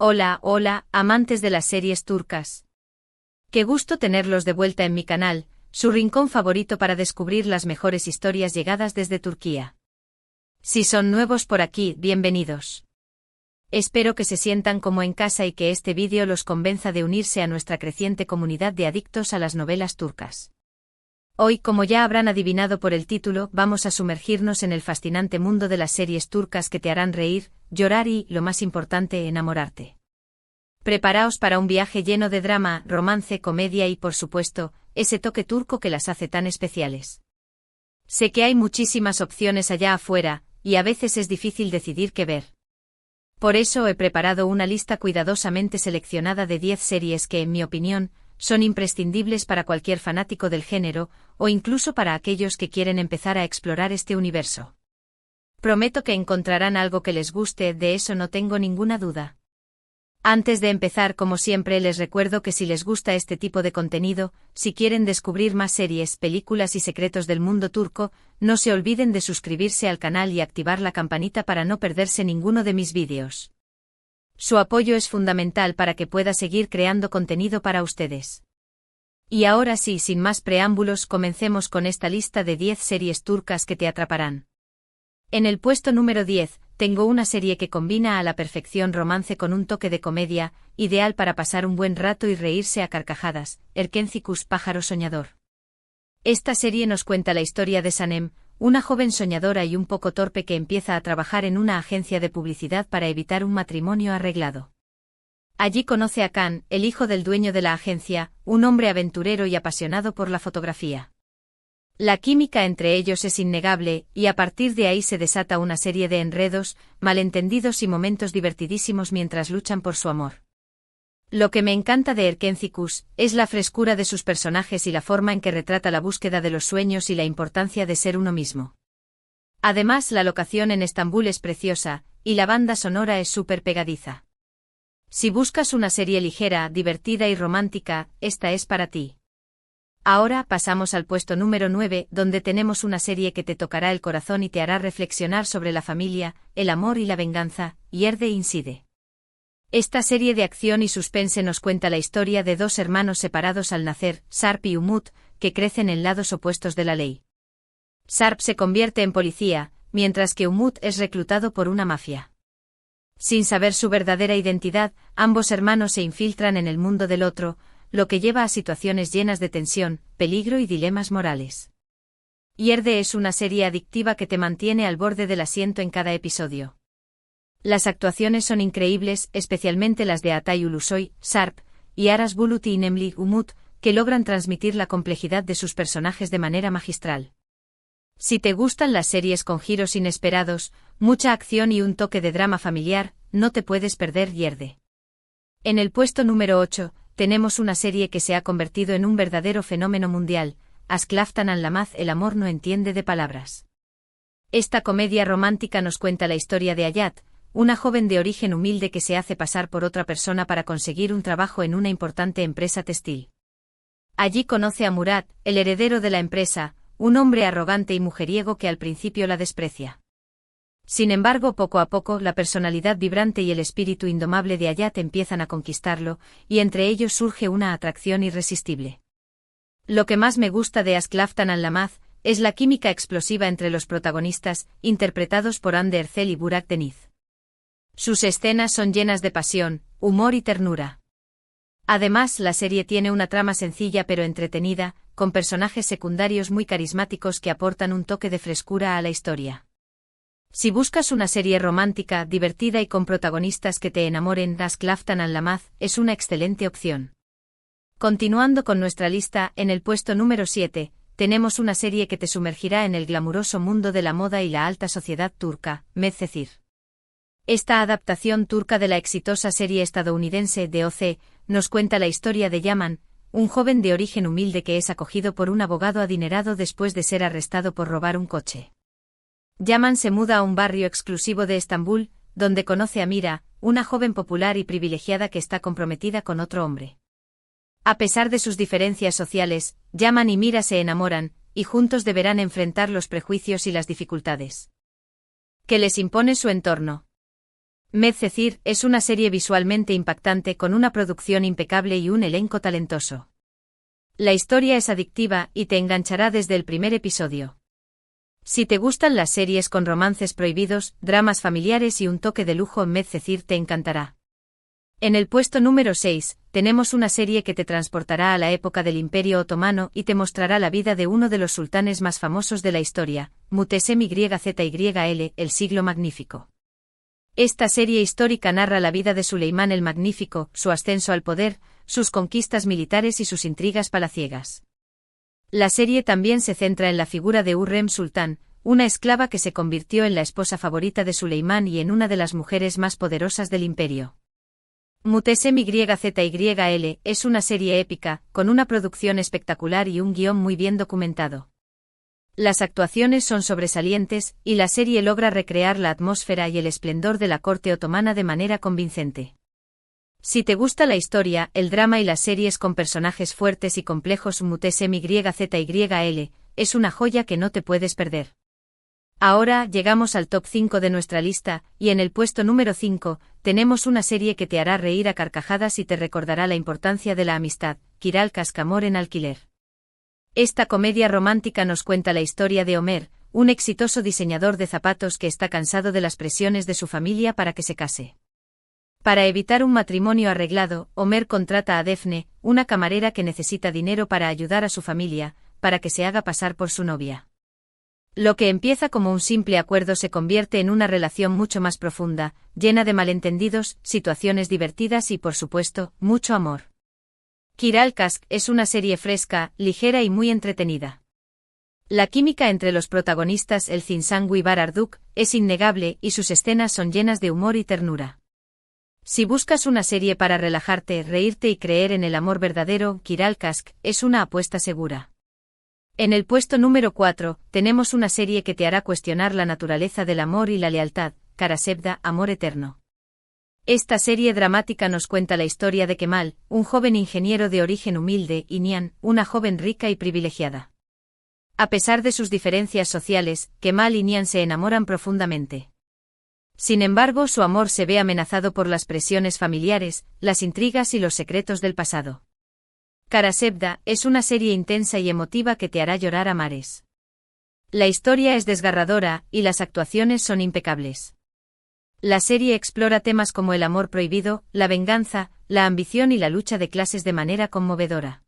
Hola, hola, amantes de las series turcas. Qué gusto tenerlos de vuelta en mi canal, su rincón favorito para descubrir las mejores historias llegadas desde Turquía. Si son nuevos por aquí, bienvenidos. Espero que se sientan como en casa y que este vídeo los convenza de unirse a nuestra creciente comunidad de adictos a las novelas turcas. Hoy, como ya habrán adivinado por el título, vamos a sumergirnos en el fascinante mundo de las series turcas que te harán reír, llorar y, lo más importante, enamorarte. Preparaos para un viaje lleno de drama, romance, comedia y, por supuesto, ese toque turco que las hace tan especiales. Sé que hay muchísimas opciones allá afuera, y a veces es difícil decidir qué ver. Por eso he preparado una lista cuidadosamente seleccionada de 10 series que, en mi opinión, son imprescindibles para cualquier fanático del género, o incluso para aquellos que quieren empezar a explorar este universo. Prometo que encontrarán algo que les guste, de eso no tengo ninguna duda. Antes de empezar, como siempre, les recuerdo que si les gusta este tipo de contenido, si quieren descubrir más series, películas y secretos del mundo turco, no se olviden de suscribirse al canal y activar la campanita para no perderse ninguno de mis vídeos. Su apoyo es fundamental para que pueda seguir creando contenido para ustedes. Y ahora sí, sin más preámbulos, comencemos con esta lista de 10 series turcas que te atraparán. En el puesto número 10, tengo una serie que combina a la perfección romance con un toque de comedia, ideal para pasar un buen rato y reírse a carcajadas, Erkencikus, pájaro soñador. Esta serie nos cuenta la historia de Sanem, una joven soñadora y un poco torpe que empieza a trabajar en una agencia de publicidad para evitar un matrimonio arreglado. Allí conoce a Kan, el hijo del dueño de la agencia, un hombre aventurero y apasionado por la fotografía. La química entre ellos es innegable, y a partir de ahí se desata una serie de enredos, malentendidos y momentos divertidísimos mientras luchan por su amor. Lo que me encanta de Erkencikus es la frescura de sus personajes y la forma en que retrata la búsqueda de los sueños y la importancia de ser uno mismo. Además, la locación en Estambul es preciosa, y la banda sonora es súper pegadiza. Si buscas una serie ligera, divertida y romántica, esta es para ti. Ahora pasamos al puesto número 9, donde tenemos una serie que te tocará el corazón y te hará reflexionar sobre la familia, el amor y la venganza, Yerde Inside. Esta serie de acción y suspense nos cuenta la historia de dos hermanos separados al nacer, Sarp y Umut, que crecen en lados opuestos de la ley. Sarp se convierte en policía, mientras que Umut es reclutado por una mafia. Sin saber su verdadera identidad, ambos hermanos se infiltran en el mundo del otro, lo que lleva a situaciones llenas de tensión, peligro y dilemas morales. Yerde es una serie adictiva que te mantiene al borde del asiento en cada episodio. Las actuaciones son increíbles, especialmente las de Atay Ulusoy, Sarp, y Aras Bulut y Nemli Umut, que logran transmitir la complejidad de sus personajes de manera magistral. Si te gustan las series con giros inesperados, mucha acción y un toque de drama familiar, no te puedes perder Yerde. En el puesto número 8, tenemos una serie que se ha convertido en un verdadero fenómeno mundial, Aşk Laftan Anlamaz, el amor no entiende de palabras. Esta comedia romántica nos cuenta la historia de Hayat, una joven de origen humilde que se hace pasar por otra persona para conseguir un trabajo en una importante empresa textil. Allí conoce a Murat, el heredero de la empresa, un hombre arrogante y mujeriego que al principio la desprecia. Sin embargo, poco a poco, la personalidad vibrante y el espíritu indomable de Hayat empiezan a conquistarlo, y entre ellos surge una atracción irresistible. Lo que más me gusta de Aşk Laftan Anlamaz es la química explosiva entre los protagonistas, interpretados por Hande Erçel y Burak Deniz. Sus escenas son llenas de pasión, humor y ternura. Además, la serie tiene una trama sencilla pero entretenida, con personajes secundarios muy carismáticos que aportan un toque de frescura a la historia. Si buscas una serie romántica, divertida y con protagonistas que te enamoren, Aşk Laftan Anlamaz es una excelente opción. Continuando con nuestra lista, en el puesto número 7, tenemos una serie que te sumergirá en el glamuroso mundo de la moda y la alta sociedad turca, Medcezir. Esta adaptación turca de la exitosa serie estadounidense de OC nos cuenta la historia de Yaman, un joven de origen humilde que es acogido por un abogado adinerado después de ser arrestado por robar un coche. Yaman se muda a un barrio exclusivo de Estambul, donde conoce a Mira, una joven popular y privilegiada que está comprometida con otro hombre. A pesar de sus diferencias sociales, Yaman y Mira se enamoran, y juntos deberán enfrentar los prejuicios y las dificultades que les impone su entorno. Medcezir es una serie visualmente impactante con una producción impecable y un elenco talentoso. La historia es adictiva y te enganchará desde el primer episodio. Si te gustan las series con romances prohibidos, dramas familiares y un toque de lujo, Medcezir te encantará. En el puesto número 6, tenemos una serie que te transportará a la época del Imperio Otomano y te mostrará la vida de uno de los sultanes más famosos de la historia, Muteşem YZYL, el Siglo Magnífico. Esta serie histórica narra la vida de Suleimán el Magnífico, su ascenso al poder, sus conquistas militares y sus intrigas palaciegas. La serie también se centra en la figura de Hürrem Sultán, una esclava que se convirtió en la esposa favorita de Suleimán y en una de las mujeres más poderosas del imperio. Muteşem YZYL es una serie épica, con una producción espectacular y un guión muy bien documentado. Las actuaciones son sobresalientes, y la serie logra recrear la atmósfera y el esplendor de la corte otomana de manera convincente. Si te gusta la historia, el drama y las series con personajes fuertes y complejos, Muteşem YZYL es una joya que no te puedes perder. Ahora llegamos al top 5 de nuestra lista, y en el puesto número 5, tenemos una serie que te hará reír a carcajadas y te recordará la importancia de la amistad, Kiral Kask, Amor en alquiler. Esta comedia romántica nos cuenta la historia de Homer, un exitoso diseñador de zapatos que está cansado de las presiones de su familia para que se case. Para evitar un matrimonio arreglado, Homer contrata a Daphne, una camarera que necesita dinero para ayudar a su familia, para que se haga pasar por su novia. Lo que empieza como un simple acuerdo se convierte en una relación mucho más profunda, llena de malentendidos, situaciones divertidas y, por supuesto, mucho amor. Kiral Kask es una serie fresca, ligera y muy entretenida. La química entre los protagonistas Elçin Sangu y Bahar Arduk es innegable y sus escenas son llenas de humor y ternura. Si buscas una serie para relajarte, reírte y creer en el amor verdadero, Kiral Kask es una apuesta segura. En el puesto número 4, tenemos una serie que te hará cuestionar la naturaleza del amor y la lealtad, Karasevda, Amor Eterno. Esta serie dramática nos cuenta la historia de Kemal, un joven ingeniero de origen humilde, y Nihan, una joven rica y privilegiada. A pesar de sus diferencias sociales, Kemal y Nihan se enamoran profundamente. Sin embargo, su amor se ve amenazado por las presiones familiares, las intrigas y los secretos del pasado. Karasevda es una serie intensa y emotiva que te hará llorar a mares. La historia es desgarradora, y las actuaciones son impecables. La serie explora temas como el amor prohibido, la venganza, la ambición y la lucha de clases de manera conmovedora.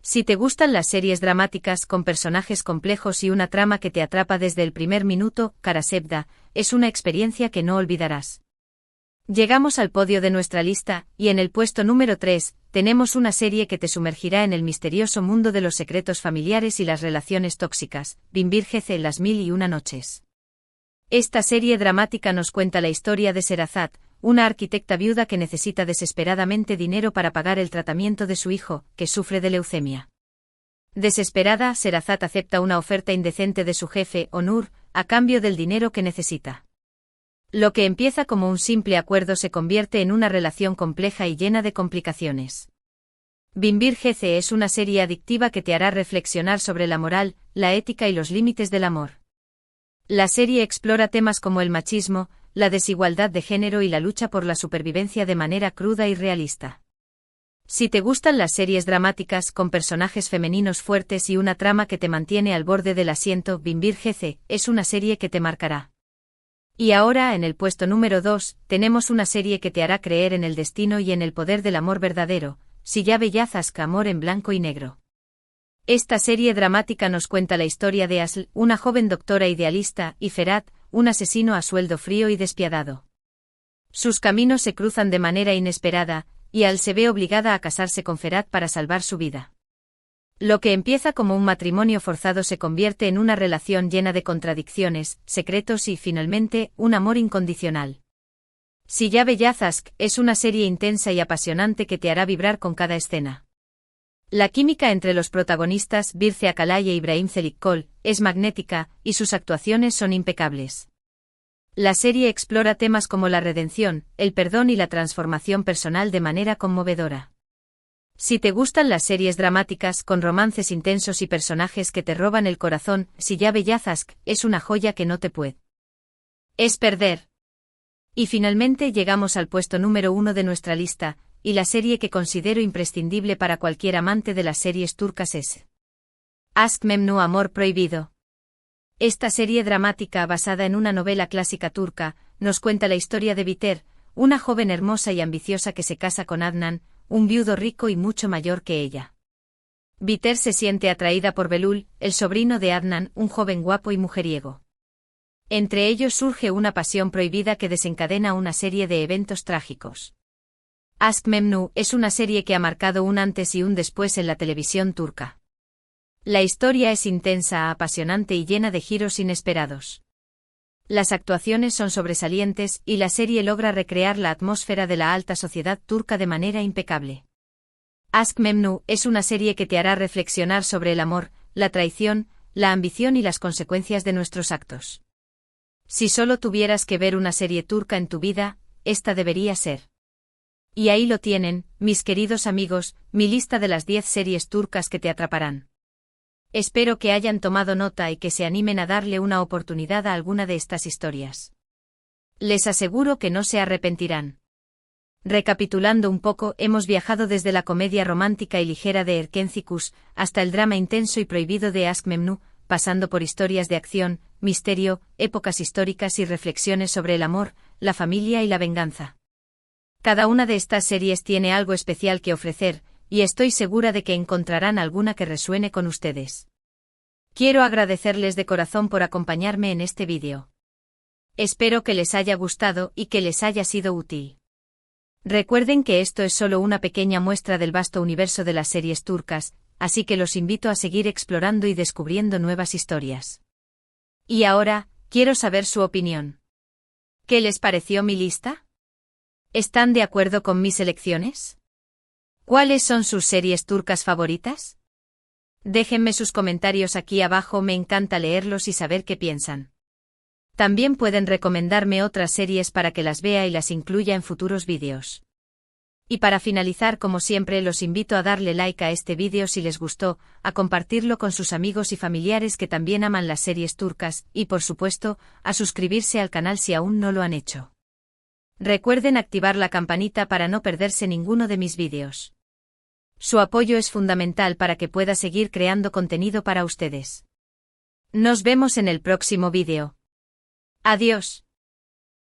Si te gustan las series dramáticas con personajes complejos y una trama que te atrapa desde el primer minuto, Karasevda es una experiencia que no olvidarás. Llegamos al podio de nuestra lista, y en el puesto número 3, tenemos una serie que te sumergirá en el misterioso mundo de los secretos familiares y las relaciones tóxicas, Binbir Gece, Las Mil y Una Noches. Esta serie dramática nos cuenta la historia de Sherazad, una arquitecta viuda que necesita desesperadamente dinero para pagar el tratamiento de su hijo, que sufre de leucemia. Desesperada, Sherazad acepta una oferta indecente de su jefe, Onur, a cambio del dinero que necesita. Lo que empieza como un simple acuerdo se convierte en una relación compleja y llena de complicaciones. Binbir Gece es una serie adictiva que te hará reflexionar sobre la moral, la ética y los límites del amor. La serie explora temas como el machismo, la desigualdad de género y la lucha por la supervivencia de manera cruda y realista. Si te gustan las series dramáticas con personajes femeninos fuertes y una trama que te mantiene al borde del asiento, Binbir Gece es una serie que te marcará. Y ahora, en el puesto número 2, tenemos una serie que te hará creer en el destino y en el poder del amor verdadero, Silla Beyaz Aşk, Amor en blanco y negro. Esta serie dramática nos cuenta la historia de Asl, una joven doctora idealista, y Ferhat, un asesino a sueldo frío y despiadado. Sus caminos se cruzan de manera inesperada, y Asl se ve obligada a casarse con Ferhat para salvar su vida. Lo que empieza como un matrimonio forzado se convierte en una relación llena de contradicciones, secretos y, finalmente, un amor incondicional. Silla Beyaz Aşk es una serie intensa y apasionante que te hará vibrar con cada escena. La química entre los protagonistas, Birce Akalay e Ibrahim Çelikkol, es magnética, y sus actuaciones son impecables. La serie explora temas como la redención, el perdón y la transformación personal de manera conmovedora. Si te gustan las series dramáticas con romances intensos y personajes que te roban el corazón, Silla Beyaz Aşk es una joya que no te puedes perder. Y finalmente llegamos al puesto número 1 de nuestra lista, y la serie que considero imprescindible para cualquier amante de las series turcas es Aşk Memnu, Amor Prohibido. Esta serie dramática basada en una novela clásica turca, nos cuenta la historia de Biter, una joven hermosa y ambiciosa que se casa con Adnan, un viudo rico y mucho mayor que ella. Biter se siente atraída por Belul, el sobrino de Adnan, un joven guapo y mujeriego. Entre ellos surge una pasión prohibida que desencadena una serie de eventos trágicos. Aşk Memnu es una serie que ha marcado un antes y un después en la televisión turca. La historia es intensa, apasionante y llena de giros inesperados. Las actuaciones son sobresalientes y la serie logra recrear la atmósfera de la alta sociedad turca de manera impecable. Aşk Memnu es una serie que te hará reflexionar sobre el amor, la traición, la ambición y las consecuencias de nuestros actos. Si solo tuvieras que ver una serie turca en tu vida, esta debería ser. Y ahí lo tienen, mis queridos amigos, mi lista de las 10 series turcas que te atraparán. Espero que hayan tomado nota y que se animen a darle una oportunidad a alguna de estas historias. Les aseguro que no se arrepentirán. Recapitulando un poco, hemos viajado desde la comedia romántica y ligera de Erkencikus hasta el drama intenso y prohibido de Aşk Memnu, pasando por historias de acción, misterio, épocas históricas y reflexiones sobre el amor, la familia y la venganza. Cada una de estas series tiene algo especial que ofrecer, y estoy segura de que encontrarán alguna que resuene con ustedes. Quiero agradecerles de corazón por acompañarme en este vídeo. Espero que les haya gustado y que les haya sido útil. Recuerden que esto es solo una pequeña muestra del vasto universo de las series turcas, así que los invito a seguir explorando y descubriendo nuevas historias. Y ahora, quiero saber su opinión. ¿Qué les pareció mi lista? ¿Están de acuerdo con mis elecciones? ¿Cuáles son sus series turcas favoritas? Déjenme sus comentarios aquí abajo, me encanta leerlos y saber qué piensan. También pueden recomendarme otras series para que las vea y las incluya en futuros vídeos. Y para finalizar, como siempre, los invito a darle like a este vídeo si les gustó, a compartirlo con sus amigos y familiares que también aman las series turcas, y por supuesto, a suscribirse al canal si aún no lo han hecho. Recuerden activar la campanita para no perderse ninguno de mis vídeos. Su apoyo es fundamental para que pueda seguir creando contenido para ustedes. Nos vemos en el próximo vídeo. Adiós.